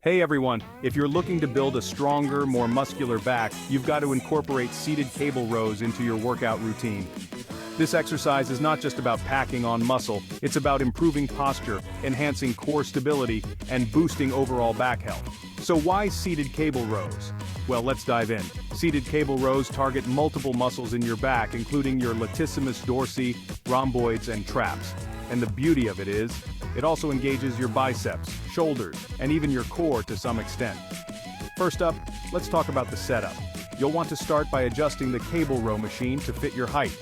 Hey everyone, if you're looking to build a stronger, more muscular back, you've got to incorporate seated cable rows into your workout routine. This exercise is not just about packing on muscle, it's about improving posture, enhancing core stability, and boosting overall back health. So why seated cable rows? Well, let's dive in. Seated cable rows target multiple muscles in your back, including your latissimus dorsi, rhomboids, and traps. And the beauty of it is, it also engages your biceps, shoulders, and even your core to some extent. First up, let's talk about the setup. You'll want to start by adjusting the cable row machine to fit your height.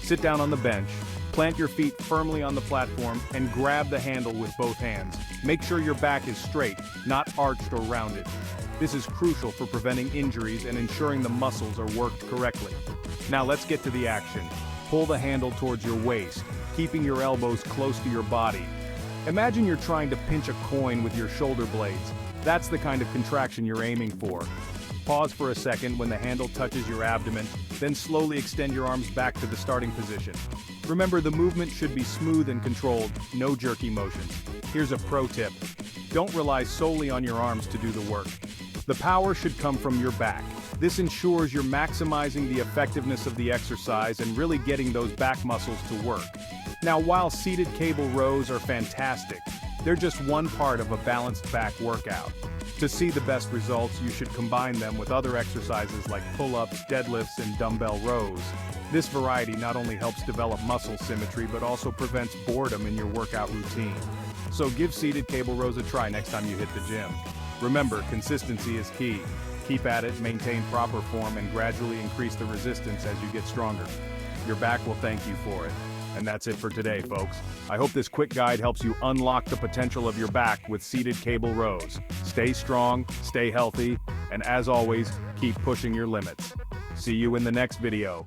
Sit down on the bench, plant your feet firmly on the platform, and grab the handle with both hands. Make sure your back is straight, not arched or rounded. This is crucial for preventing injuries and ensuring the muscles are worked correctly. Now let's get to the action. Pull the handle towards your waist, keeping your elbows close to your body. Imagine you're trying to pinch a coin with your shoulder blades. That's the kind of contraction you're aiming for. Pause for a second when the handle touches your abdomen, then slowly extend your arms back to the starting position. Remember, the movement should be smooth and controlled, no jerky motions. Here's a pro tip. Don't rely solely on your arms to do the work. The power should come from your back. This ensures you're maximizing the effectiveness of the exercise and really getting those back muscles to work. Now, while seated cable rows are fantastic, they're just one part of a balanced back workout. To see the best results, you should combine them with other exercises like pull-ups, deadlifts, and dumbbell rows. This variety not only helps develop muscle symmetry but also prevents boredom in your workout routine. So give seated cable rows a try next time you hit the gym. Remember, consistency is key. Keep at it, maintain proper form, and gradually increase the resistance as you get stronger. Your back will thank you for it. And that's it for today, folks. I hope this quick guide helps you unlock the potential of your back with seated cable rows. Stay strong, stay healthy, and as always, keep pushing your limits. See you in the next video.